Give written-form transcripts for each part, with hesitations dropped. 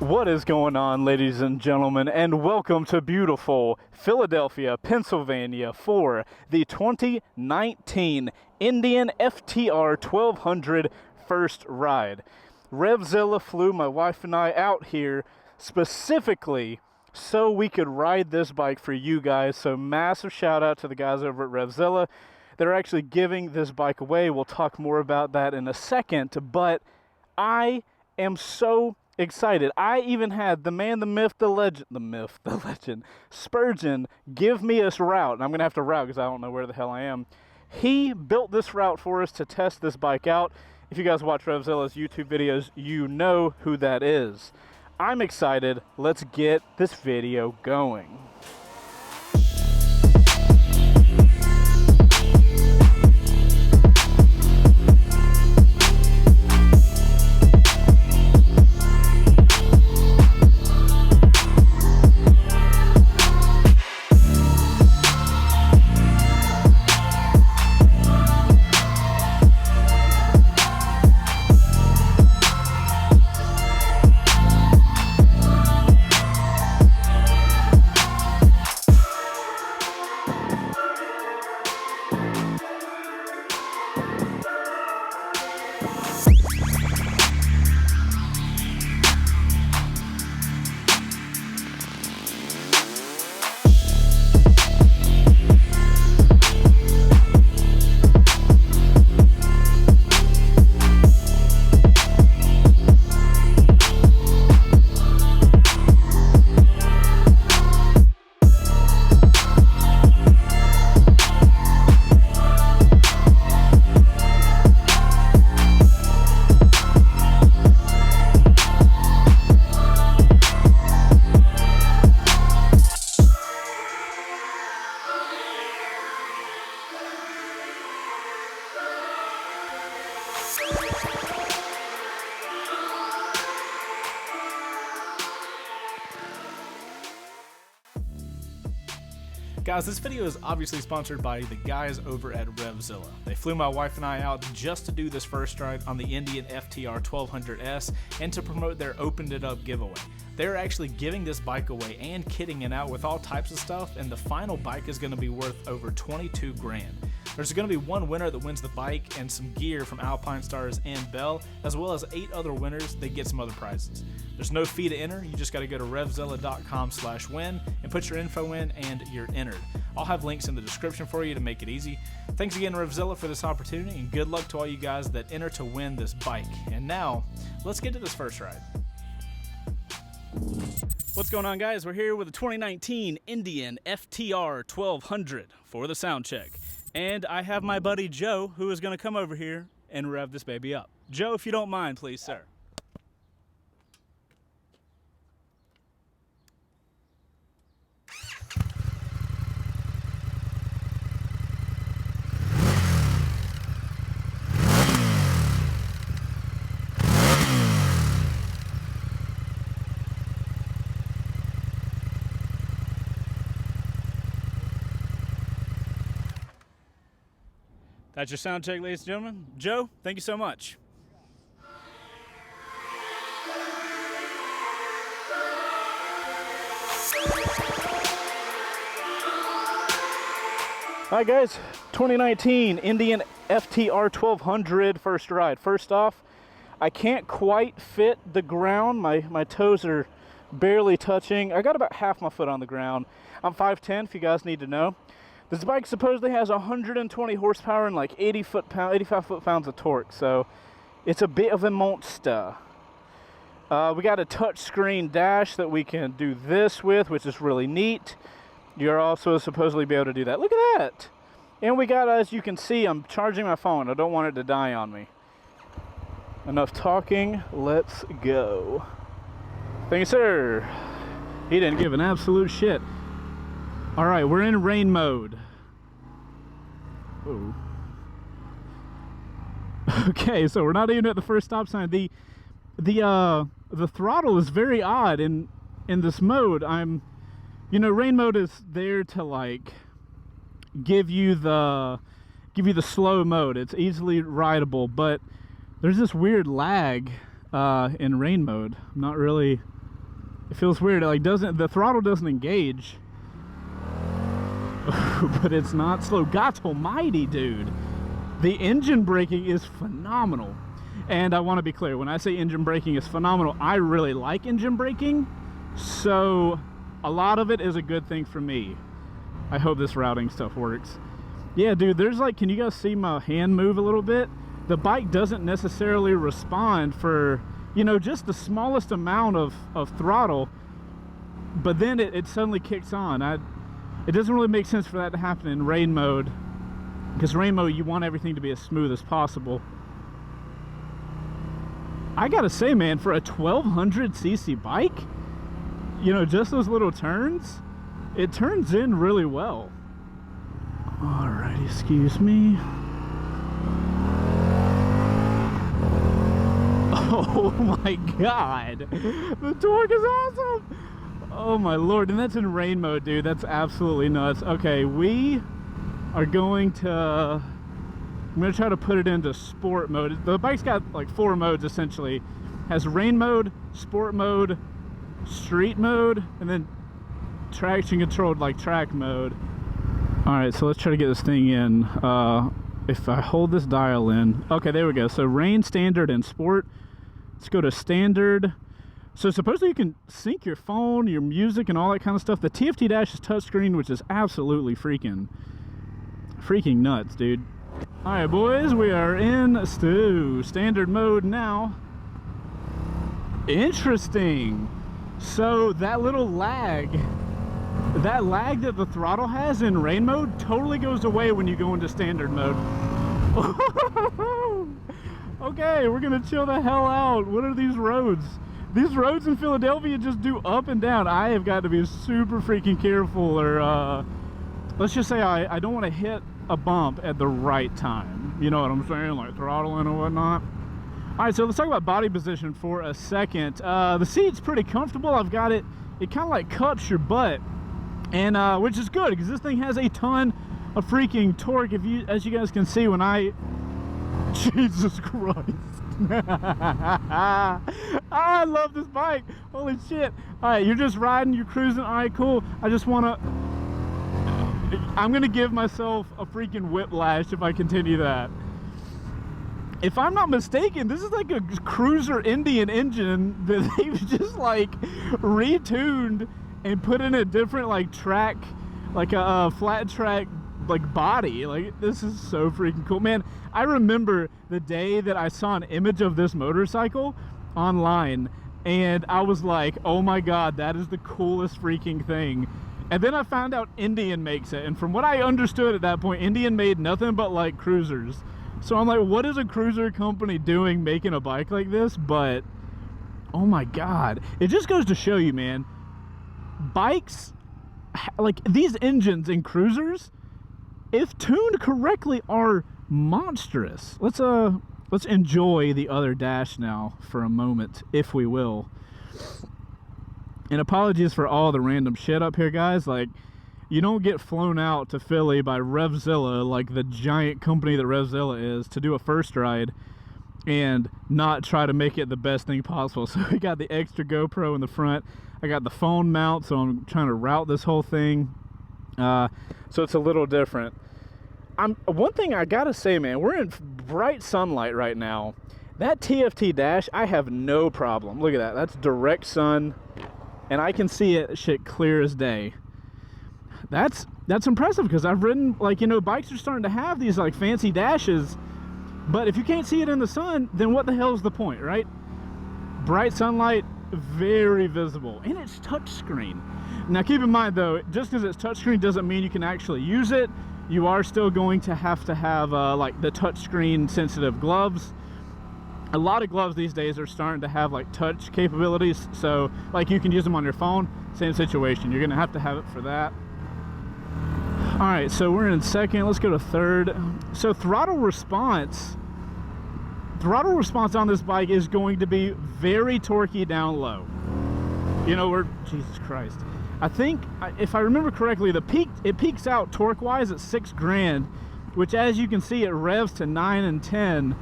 What is going on, ladies and gentlemen, and welcome to beautiful Philadelphia, Pennsylvania for the 2019 Indian FTR 1200 first ride. RevZilla flew my wife and I out here specifically so we could ride this bike for you guys. So massive shout out to the guys over at RevZilla. They're actually giving this bike away. We'll talk more about that in a second, but I am so excited. I even had the man, the myth, the legend, Spurgeon, give me this route. And I'm going to have to route because I don't know where the hell I am. He built this route for us to test this bike out. If you guys watch RevZilla's YouTube videos, you know who that is. I'm excited. Let's get this video going. Guys, this video is obviously sponsored by the guys over at RevZilla. They flew my wife and I out just to do this first ride on the Indian FTR 1200S and to promote their Opened It Up giveaway. They're actually giving this bike away and kitting it out with all types of stuff, and the final bike is going to be worth over 22 grand. There's going to be one winner that wins the bike and some gear from Alpine Stars and Bell, as well as 8 other winners that get some other prizes. There's no fee to enter. You just got to go to revzilla.com/win and put your info in and you're entered. I'll have links in the description for you to make it easy. Thanks again, RevZilla, for this opportunity, and good luck to all you guys that enter to win this bike. And now, let's get to this first ride. What's going on, guys? We're here with the 2019 Indian FTR 1200 for the sound check. And I have my buddy Joe, who is going to come over here and rev this baby up. Joe, if you don't mind, please, sir. That's your sound check, ladies and gentlemen. Joe, thank you so much. Hi guys, 2019 Indian FTR 1200 first ride. First off, I can't quite fit the ground. My toes are barely touching. I got about half my foot on the ground. I'm 5'10", if you guys need to know. This bike supposedly has 120 horsepower and like 85 foot-pounds of torque, so it's a bit of a monster. We got a touchscreen dash that we can do this with, which is really neat. You're also supposedly be able to do that. Look at that! And we got, as you can see, I'm charging my phone. I don't want it to die on me. Enough talking, let's go. Thank you, sir. He didn't give an absolute shit. All right, we're in rain mode. Whoa. Okay, so we're not even at the first stop sign. The throttle is very odd in this mode. Rain mode is there to like give you the slow mode. It's easily rideable, but there's this weird lag in rain mode. I'm not really It feels weird. It like the throttle doesn't engage. But it's not slow. God almighty, dude. The engine braking is phenomenal. And I want to be clear, when I say engine braking is phenomenal, I really like engine braking. So a lot of it is a good thing for me. I hope this routing stuff works. Yeah, dude, there's like, can you guys see my hand move a little bit? The bike doesn't necessarily respond for, you know, just the smallest amount of throttle, but then it suddenly kicks on. It doesn't really make sense for that to happen in rain mode, because rain mode, you want everything to be as smooth as possible. I gotta say, man, for a 1200cc bike, you know, just those little turns, it turns in really well. Alright, excuse me. Oh my god, the torque is awesome. Oh my lord, and that's in rain mode, dude. That's absolutely nuts. Okay, we are going to, I'm gonna try to put it into sport mode. The bike's got like 4 modes essentially. Has rain mode, sport mode, street mode, and then traction controlled like track mode. Alright, so let's try to get this thing in. If I hold this dial in, okay, there we go. So rain, standard, and sport. Let's go to standard. So supposedly you can sync your phone, your music, and all that kind of stuff. The TFT Dash is touchscreen, which is absolutely freaking nuts, dude. All right, boys, we are in standard mode now. Interesting. So that little lag, that the throttle has in rain mode totally goes away when you go into standard mode. Okay, we're gonna chill the hell out. What are these roads? These roads in Philadelphia just do up and down. I have got to be super freaking careful, or let's just say I don't want to hit a bump at the right time. You know what I'm saying? Like throttling and whatnot. All right, so let's talk about body position for a second. The seat's pretty comfortable. I've got it kind of like cups your butt, and which is good because this thing has a ton of freaking torque. As you guys can see, when I, Jesus Christ. I love this bike. Holy shit. All right, you're just riding, you're cruising. All right, cool. I'm gonna give myself a freaking whiplash if I continue that. If I'm not mistaken, this is like a cruiser Indian engine that they've just like retuned and put in a different like track, like a flat track like body. Like, this is so freaking cool, man. I remember the day that I saw an image of this motorcycle online and I was like, oh my god, that is the coolest freaking thing. And then I found out Indian makes it, and from what I understood at that point, Indian made nothing but like cruisers. So I'm like, what is a cruiser company doing making a bike like this? But oh my god, it just goes to show you, man, bikes like these engines in cruisers, if tuned correctly, are monstrous. Let's enjoy the other dash now for a moment, if we will. And apologies for all the random shit up here, guys. Like, you don't get flown out to Philly by RevZilla, like the giant company that RevZilla is, to do a first ride and not try to make it the best thing possible. So we got the extra GoPro in the front. I got the phone mount, so I'm trying to route this whole thing. So it's a little different. One thing I gotta say, man, we're in bright sunlight right now. That TFT Dash, I have no problem. Look at that. That's direct sun, and I can see it shit clear as day. That's impressive, because I've ridden, like, you know, bikes are starting to have these like fancy dashes, but if you can't see it in the sun, then what the hell is the point, right? Bright sunlight, very visible, and it's touchscreen. Now keep in mind though, just because it's touchscreen doesn't mean you can actually use it. You are still going to have like the touchscreen sensitive gloves. A lot of gloves these days are starting to have like touch capabilities, so like you can use them on your phone. Same situation, you're gonna have to have it for that. All right, so we're in second, let's go to third. So throttle response on this bike is going to be very torquey down low. You know, Jesus Christ. I think, if I remember correctly, it peaks out torque-wise at 6 grand, which, as you can see, it revs to 9 and 10.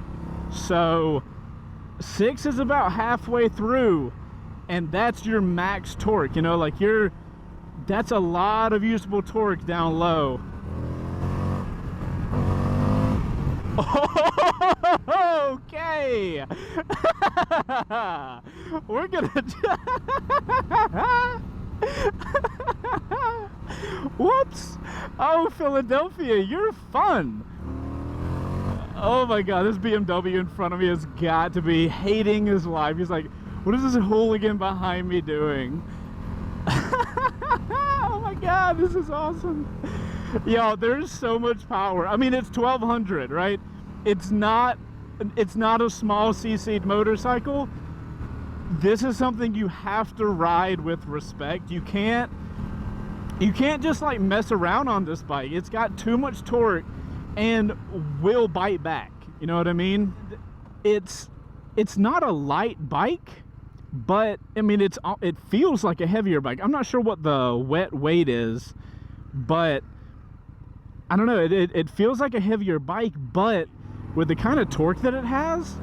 So 6 is about halfway through, and that's your max torque, you know, like that's a lot of usable torque down low. Okay. We're gonna whoops. Oh, Philadelphia, you're fun. Oh my god, this BMW in front of me has got to be hating his life. He's like, what is this hooligan behind me doing? Oh my god, this is awesome. Yo, there's so much power. I mean, it's 1200, right? It's not a small CC'd motorcycle. This is something you have to ride with respect. You can't just like mess around on this bike. It's got too much torque and will bite back. You know what I mean? It's not a light bike, but I mean it feels like a heavier bike. I'm not sure what the wet weight is, but I don't know, it feels like a heavier bike, but with the kind of torque that it has,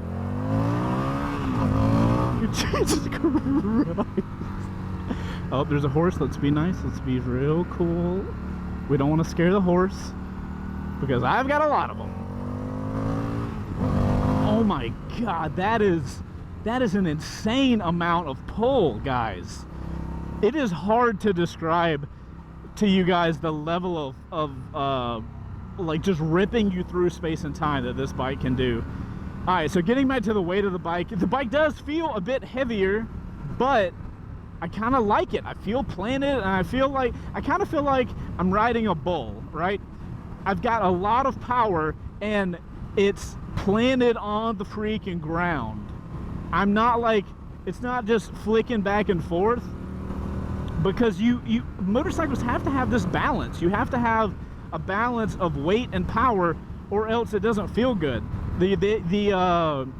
Jesus Christ. Oh, there's a horse. Let's be nice. Let's be real cool. We don't want to scare the horse because I've got a lot of them. Oh my god, that is an insane amount of pull, guys. It is hard to describe to you guys the level of like just ripping you through space and time that this bike can do. All right, so getting back to the weight of the bike does feel a bit heavier, but I kind of like it. I feel planted, and I kind of feel like I'm riding a bull, right? I've got a lot of power, and it's planted on the freaking ground. I'm not like, it's not just flicking back and forth, because motorcycles have to have this balance. You have to have a balance of weight and power, or else it doesn't feel good. The KTM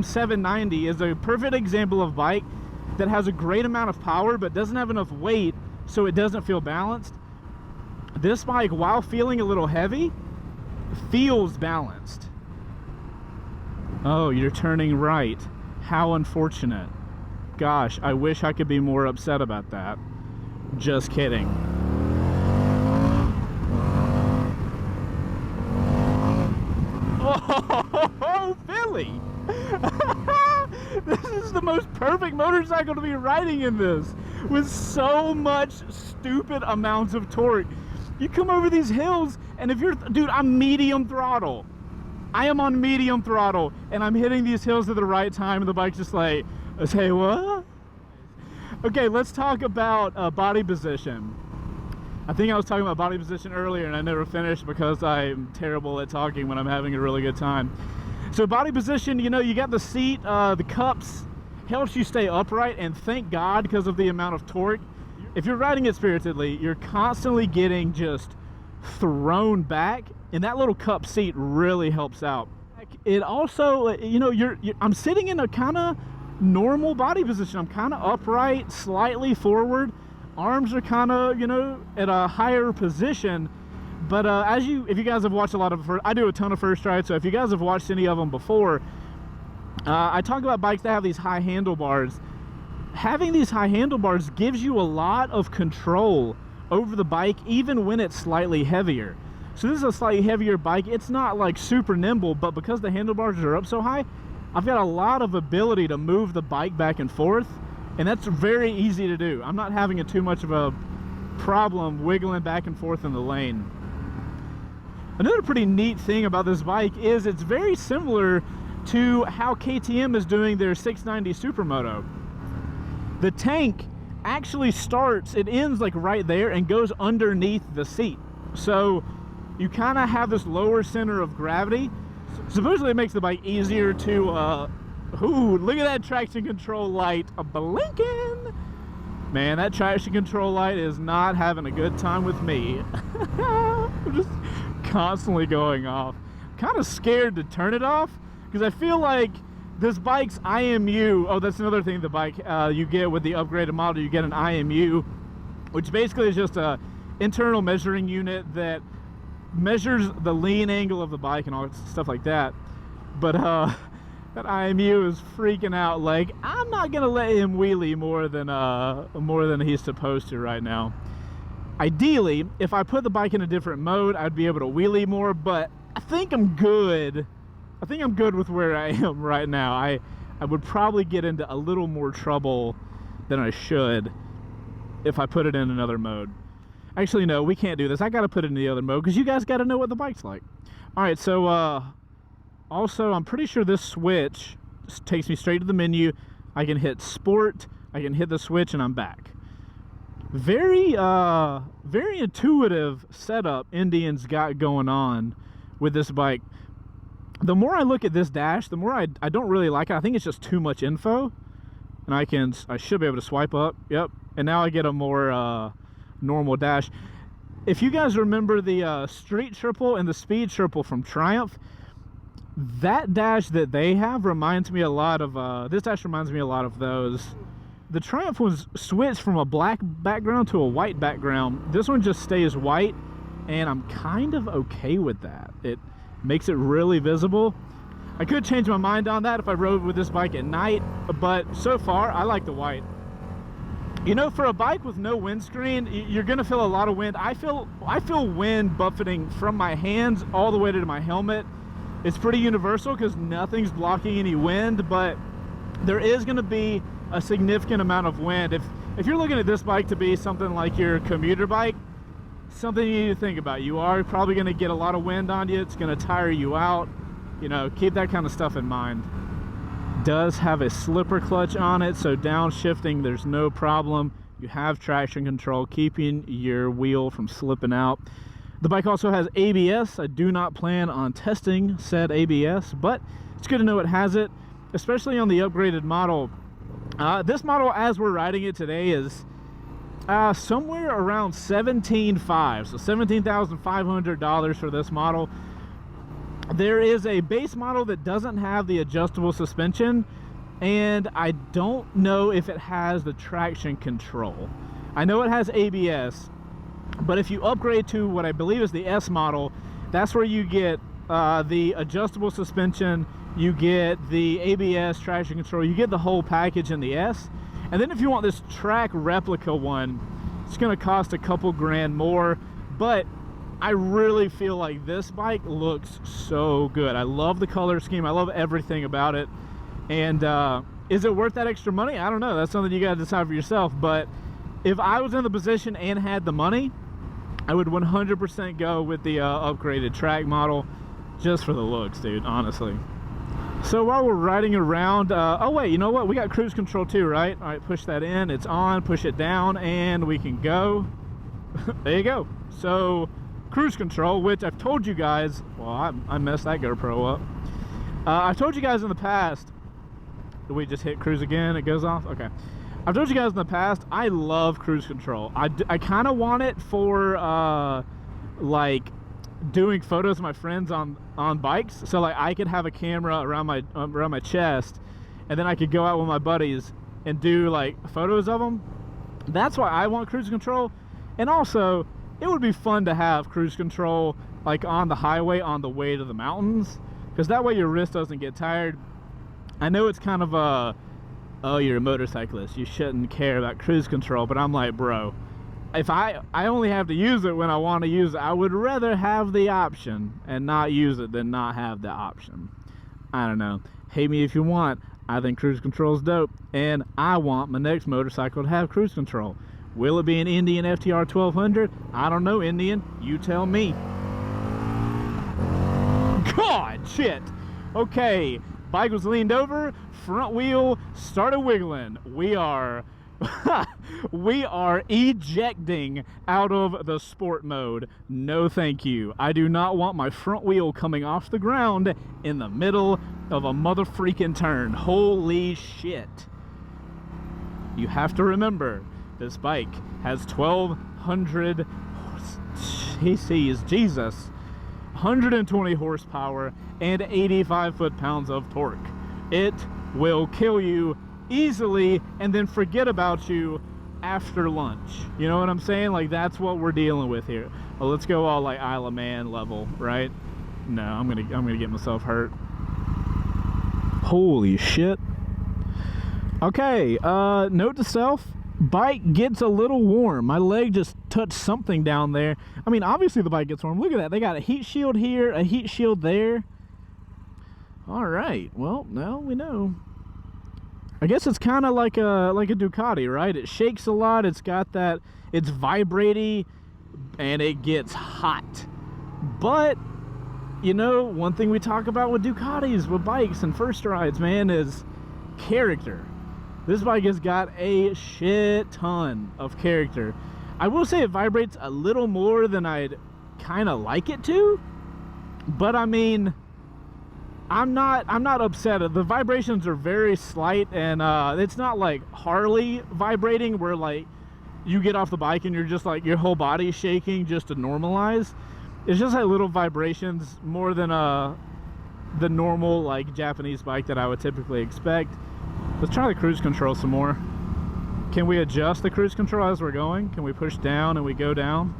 790 is a perfect example of bike that has a great amount of power but doesn't have enough weight, so it doesn't feel balanced. This bike, while feeling a little heavy, feels balanced. Oh, you're turning right. How unfortunate. Gosh, I wish I could be more upset about that. Just kidding. Oh, Philly! This is the most perfect motorcycle to be riding in this, with so much stupid amounts of torque. You come over these hills, and if you're, dude, I'm medium throttle. I am on medium throttle, and I'm hitting these hills at the right time, and the bike's just like, say what? Okay, let's talk about body position. I think I was talking about body position earlier, and I never finished because I'm terrible at talking when I'm having a really good time. So body position, you know, you got the seat, the cups, helps you stay upright, and thank God, because of the amount of torque. If you're riding it spiritedly, you're constantly getting just thrown back, and that little cup seat really helps out. It also, you know, I'm sitting in a kind of normal body position. I'm kind of upright, slightly forward. Arms are kind of, you know, at a higher position. But if you guys have watched a lot of, I do a ton of first rides, so if you guys have watched any of them before, I talk about bikes that have these high handlebars. Having these high handlebars gives you a lot of control over the bike, even when it's slightly heavier. So this is a slightly heavier bike. It's not like super nimble, but because the handlebars are up so high, I've got a lot of ability to move the bike back and forth, and that's very easy to do. I'm not having too much of a problem wiggling back and forth in the lane. Another pretty neat thing about this bike is it's very similar to how KTM is doing their 690 Supermoto. The tank actually starts, it ends like right there and goes underneath the seat. So you kind of have this lower center of gravity. Supposedly it makes the bike easier to, ooh, look at that traction control light blinking. Man, that traction control light is not having a good time with me. I'm just constantly going off. Kind of scared to turn it off because I feel like this bike's IMU, oh, that's another thing the bike you get with the upgraded model, you get an IMU, which basically is just a internal measuring unit that measures the lean angle of the bike and all stuff like that. But That IMU is freaking out. Like, I'm not gonna let him wheelie more than he's supposed to right now. Ideally, if I put the bike in a different mode, I'd be able to wheelie more, but I think I'm good. I think I'm good with where I am right now. I would probably get into a little more trouble than I should if I put it in another mode. Actually, no, we can't do this. I gotta put it in the other mode because you guys gotta know what the bike's like. All right, so also, I'm pretty sure this switch takes me straight to the menu. I can hit sport, I can hit the switch, and I'm back. Very intuitive setup Indian's got going on with this bike. The more I look at this dash, the more I don't really like it. I think it's just too much info. And I should be able to swipe up. Yep. And now I get a more normal dash. If you guys remember the Street Triple and the Speed Triple from Triumph, that dash that they have reminds me a lot of, this dash reminds me a lot of those. The Triumph one's switched from a black background to a white background. This one just stays white, and I'm kind of okay with that. It makes it really visible. I could change my mind on that if I rode with this bike at night, but so far I like the white. You know, for a bike with no windscreen, you're gonna feel a lot of wind. I feel wind buffeting from my hands all the way to my helmet. It's pretty universal because nothing's blocking any wind, but there is gonna be a significant amount of wind. If you're looking at this bike to be something like your commuter bike, something you need to think about. You are probably going to get a lot of wind on you. It's going to tire you out. You know, keep that kind of stuff in mind. Does have a slipper clutch on it, so downshifting, there's no problem. You have traction control, keeping your wheel from slipping out. The bike also has ABS. I do not plan on testing said ABS, but it's good to know it has it, especially on the upgraded model. This model, as we're riding it today, is somewhere around $17,500, so $17,500 for this model. There is a base model that doesn't have the adjustable suspension, and I don't know if it has the traction control. I know it has ABS, but if you upgrade to what I believe is the S model, that's where you get the adjustable suspension, you get the ABS, traction control, you get the whole package in the S. And then if you want this track replica one, it's gonna cost a couple grand more, but I really feel like this bike looks so good. I love the color scheme, I love everything about it. And is it worth that extra money? I don't know, that's something you gotta decide for yourself. But if I was in the position and had the money, I would 100% go with the upgraded track model, just for the looks, dude, honestly. So while we're riding around, oh wait, you know what? We got cruise control too, right? All right, push that in, it's on, push it down, and we can go. There you go. So cruise control, which I've told you guys, well, I messed that GoPro up. I've told you guys in the past, did we just hit cruise again? It goes off? Okay. I've told you guys in the past, I love cruise control. I kind of want it for like doing photos of my friends on bikes, so like I could have a camera around my chest, and then I could go out with my buddies and do like photos of them. That's why I want cruise control. And also it would be fun to have cruise control like on the highway on the way to the mountains, because that way your wrist doesn't get tired. I know it's kind of a, oh, you're a motorcyclist, you shouldn't care about cruise control, but I'm like, bro, if I only have to use it when I want to use it, I would rather have the option and not use it than not have the option. I don't know. Hate me if you want. I think cruise control is dope, and I want my next motorcycle to have cruise control. Will it be an Indian FTR 1200? I don't know, Indian. You tell me. God, shit. Okay, bike was leaned over, front wheel started wiggling. We are ejecting out of the sport mode. No thank you. I do not want my front wheel coming off the ground in the middle of a mother freaking turn. Holy shit. You have to remember, this bike has 1200 cc's, Jesus, 120 horsepower and 85 foot-pounds of torque. It will kill you easily and then forget about you after lunch. You know what I'm saying? Like, that's what we're dealing with here. Well, let's go all like Isle of Man level, right? No, I'm gonna get myself hurt. Holy shit. Okay, note to self, bike gets a little warm. My leg just touched something down there. I mean, obviously the bike gets warm. Look at that. They got a heat shield here, a heat shield there. All right, well, now we know. I guess it's kind of like a Ducati, right? It shakes a lot. It's got that, it's vibrating, and it gets hot. But, you know, one thing we talk about with Ducatis, with bikes and first rides, man, is character. This bike has got a shit ton of character. I will say it vibrates a little more than I'd kind of like it to, but I mean, I'm not upset. The vibrations are very slight, and it's not like Harley vibrating where like you get off the bike and you're just like your whole body's shaking just to normalize. It's just like little vibrations more than the normal like Japanese bike that I would typically expect. Let's try the cruise control some more. Can we adjust the cruise control as we're going? Can we push down and we go down?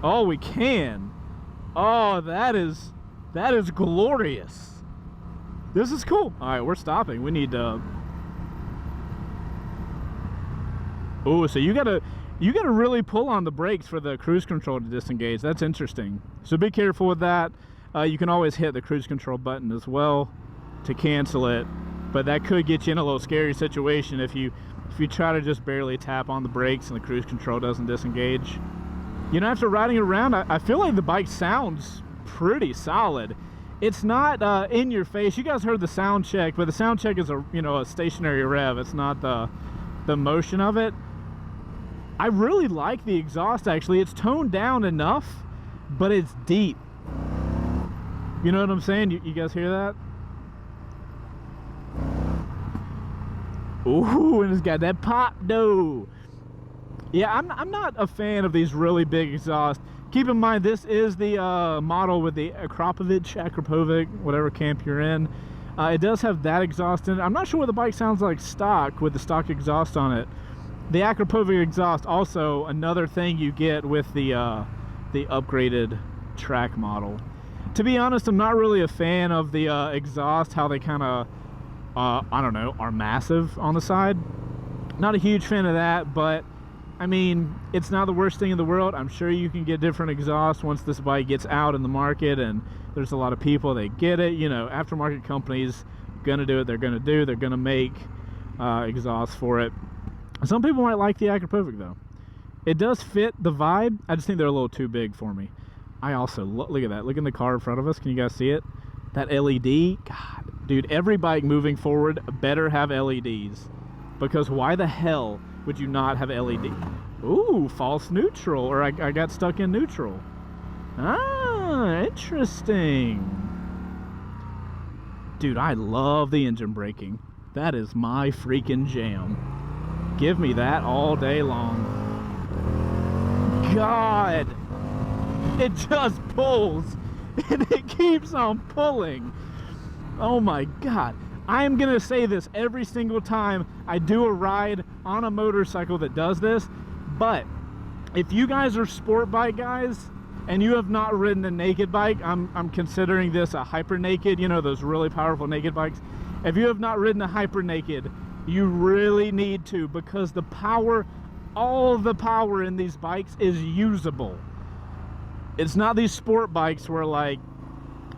Oh, we can. Oh, that is glorious. This is cool. All right, we're stopping. We need to. Oh, so you gotta really pull on the brakes for the cruise control to disengage. That's interesting. So be careful with that. You can always hit the cruise control button as well to cancel it, but that could get you in a little scary situation if you try to just barely tap on the brakes and the cruise control doesn't disengage. You know, after riding around, I feel like the bike sounds pretty solid. It's not in your face. You guys heard the sound check, but the sound check is a stationary rev. It's not the motion of it. I really like the exhaust, actually. It's toned down enough, but it's deep. You know what I'm saying? You guys hear that? Ooh, and it's got that pop though. Yeah, I'm not a fan of these really big exhausts. Keep in mind, this is the model with the Akrapovic, whatever camp you're in. It does have that exhaust in it. I'm not sure what the bike sounds like stock with the stock exhaust on it. The Akrapovic exhaust, also another thing you get with the upgraded track model. To be honest, I'm not really a fan of the exhaust, how they kind of, I don't know, are massive on the side. Not a huge fan of that, but I mean, it's not the worst thing in the world. I'm sure you can get different exhausts once this bike gets out in the market, and there's a lot of people that get it. You know, aftermarket companies gonna do it. They're gonna make exhausts for it. Some people might like the Akrapovic though. It does fit the vibe. I just think they're a little too big for me. I also look at that. Look in the car in front of us. Can you guys see it? That LED. God, dude, every bike moving forward better have LEDs, because why the hell would you not have LED? Ooh, false neutral, or I got stuck in neutral. Ah, interesting. Dude, I love the engine braking. That is my freaking jam. Give me that all day long. God, it just pulls, and it keeps on pulling. Oh my God. I am gonna say this every single time I do a ride on a motorcycle that does this, but if you guys are sport bike guys and you have not ridden a naked bike, I'm considering this a hyper naked, you know, those really powerful naked bikes. If you have not ridden a hyper naked, you really need to, because the power, all the power in these bikes is usable. It's not these sport bikes where like,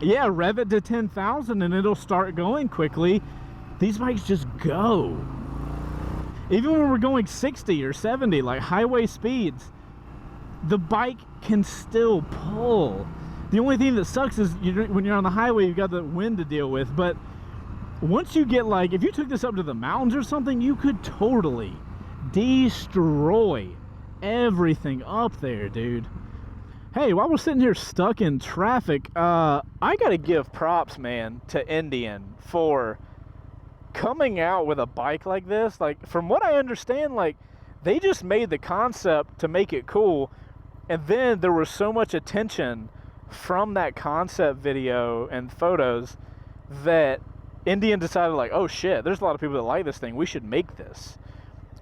yeah, rev it to 10,000 and it'll start going quickly. These bikes just go. Even when we're going 60 or 70, like highway speeds, the bike can still pull. The only thing that sucks is when you're on the highway, you've got the wind to deal with. But once you get like, if you took this up to the mountains or something, you could totally destroy everything up there, dude. Hey, while we're sitting here stuck in traffic, I gotta give props, man, to Indian for coming out with a bike like this. Like, from what I understand, like, they just made the concept to make it cool, and then there was so much attention from that concept video and photos that Indian decided, like, oh shit, there's a lot of people that like this thing, we should make this.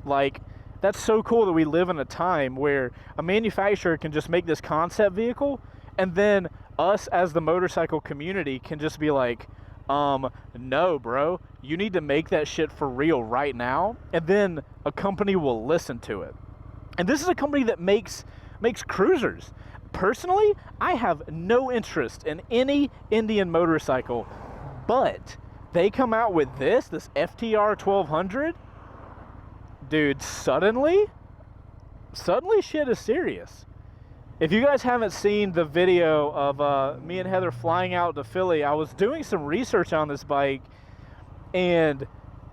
Like, that's so cool that we live in a time where a manufacturer can just make this concept vehicle, and then us as the motorcycle community can just be like, No, bro. You need to make that shit for real right now, and then a company will listen to it. And this is a company that makes cruisers. Personally, I have no interest in any Indian motorcycle, but they come out with this FTR 1200. Dude, suddenly shit is serious. If you guys haven't seen the video of me and Heather flying out to Philly, I was doing some research on this bike, and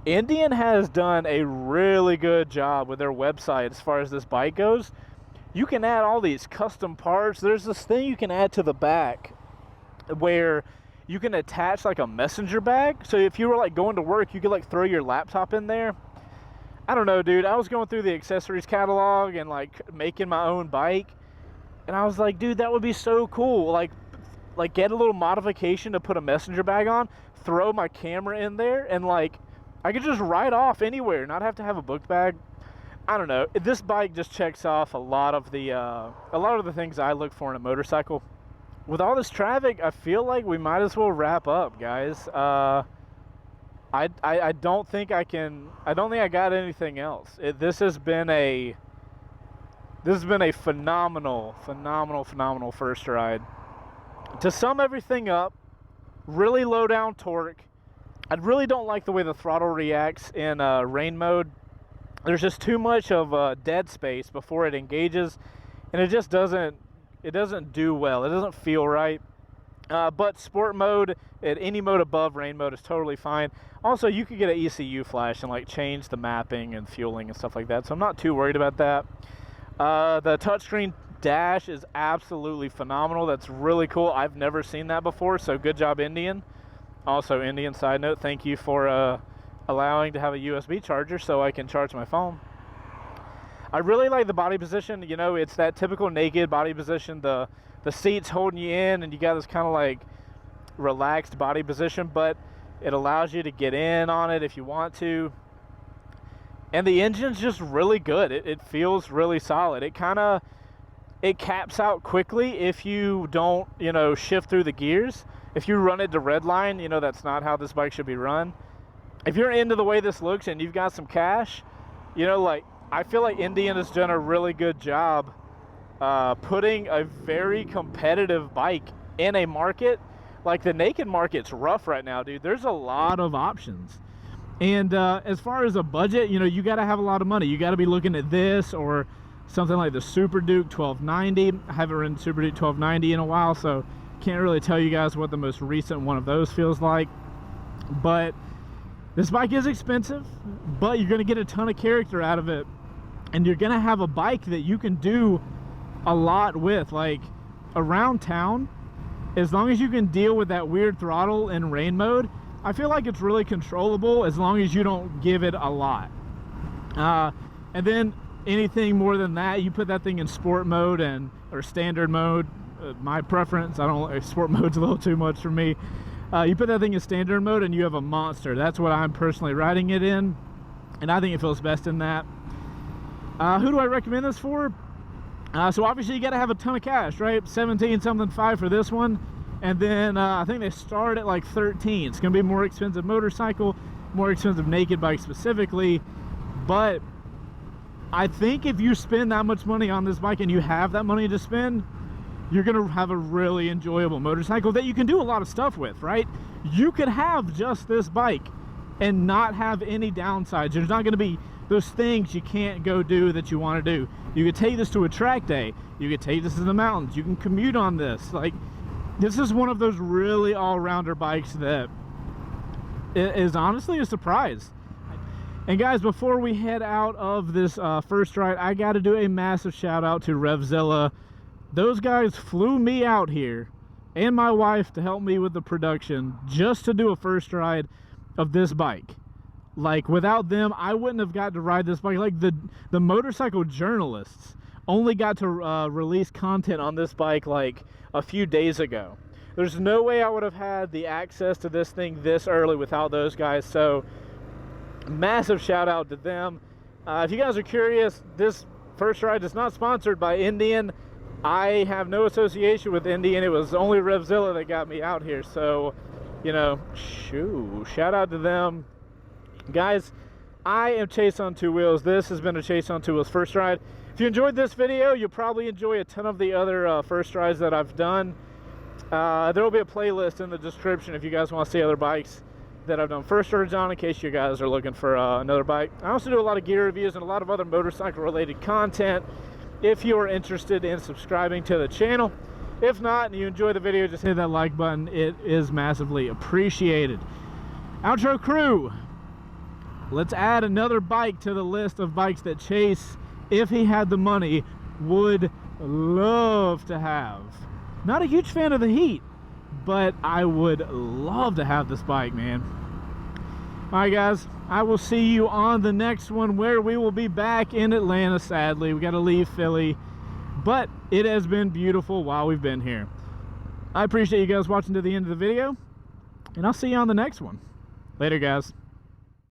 Indian has done a really good job with their website as far as this bike goes. You can add all these custom parts. There's this thing you can add to the back where you can attach like a messenger bag. So if you were like going to work, you could like throw your laptop in there. I don't know, dude. I was going through the accessories catalog and like making my own bike, and I was like, dude, that would be so cool. Like get a little modification to put a messenger bag on, throw my camera in there, and like I could just ride off anywhere, not have to have a book bag. I don't know. This bike just checks off a lot of the things I look for in a motorcycle. With all this traffic, I feel like we might as well wrap up, guys. I don't think I got anything else. This has been a phenomenal first ride. To sum everything up, really low down torque. I really don't like the way the throttle reacts in rain mode. There's just too much of dead space before it engages, and it just doesn't do well. It doesn't feel right. But sport mode, at any mode above rain mode, is totally fine. Also, you could get an ECU flash and like change the mapping and fueling and stuff like that, so I'm not too worried about that. The touchscreen dash is absolutely phenomenal. That's really cool. I've never seen that before, so good job, Indian. Also, Indian, side note, thank you for allowing to have a USB charger so I can charge my phone. I really like the body position. You know, it's that typical naked body position. The seat's holding you in, and you got this kind of like relaxed body position, but it allows you to get in on it if you want to. And the engine's just really good. It feels really solid. It caps out quickly if you don't, you know, shift through the gears. If you run it to red line, you know, that's not how this bike should be run. If you're into the way this looks and you've got some cash, you know, like, I feel like Indian has done a really good job putting a very competitive bike in a market. Like, the naked market's rough right now, dude. There's a lot of options. And as far as a budget, you know, you got to have a lot of money. You got to be looking at this or something like the Super Duke 1290. I haven't ridden Super Duke 1290 in a while, so can't really tell you guys what the most recent one of those feels like. But this bike is expensive, but you're going to get a ton of character out of it. And you're going to have a bike that you can do a lot with. Like, around town, as long as you can deal with that weird throttle in rain mode, I feel like it's really controllable as long as you don't give it a lot. And then anything more than that, you put that thing in sport mode or standard mode. My preference, I don't like sport mode's a little too much for me. You put that thing in standard mode and you have a monster. That's what I'm personally riding it in, and I think it feels best in that. Who do I recommend this for? So obviously you got to have a ton of cash, right? 17 something 5 for this one, and then I think they start at like 13. It's gonna be a more expensive motorcycle, more expensive naked bike specifically, but I think if you spend that much money on this bike and you have that money to spend, you're gonna have a really enjoyable motorcycle that you can do a lot of stuff with, right? You could have just this bike and not have any downsides. There's not gonna be those things you can't go do that you want to do. You could take this to a track day. You could take this to the mountains. You can commute on this. Like, this is one of those really all-rounder bikes that is honestly a surprise. And guys, before we head out of this first ride, I got to do a massive shout out to RevZilla. Those guys flew me out here and my wife to help me with the production just to do a first ride of this bike. Like, without them, I wouldn't have got to ride this bike. Like, the motorcycle journalists only got to release content on this bike like a few days ago. There's no way I would have had the access to this thing this early without those guys. So massive shout out to them. If you guys are curious, this first ride is not sponsored by Indian. I have no association with Indian. It was only RevZilla that got me out here. So you know, shout out to them. Guys, I am Chase on Two Wheels. This has been a Chase on Two Wheels first ride. If you enjoyed this video, you'll probably enjoy a ton of the other first rides that I've done. There will be a playlist in the description if you guys want to see other bikes that I've done first rides on, in case you guys are looking for another bike. I also do a lot of gear reviews and a lot of other motorcycle related content if you are interested in subscribing to the channel. If not, and you enjoy the video, just hit that like button. It is massively appreciated. Outro crew, let's add another bike to the list of bikes that Chase, if he had the money, would love to have. Not a huge fan of the heat, but I would love to have this bike, man. Alright guys, I will see you on the next one, where we will be back in Atlanta. Sadly, we got to leave Philly, but it has been beautiful while we've been here. I appreciate you guys watching to the end of the video, and I'll see you on the next one. Later guys.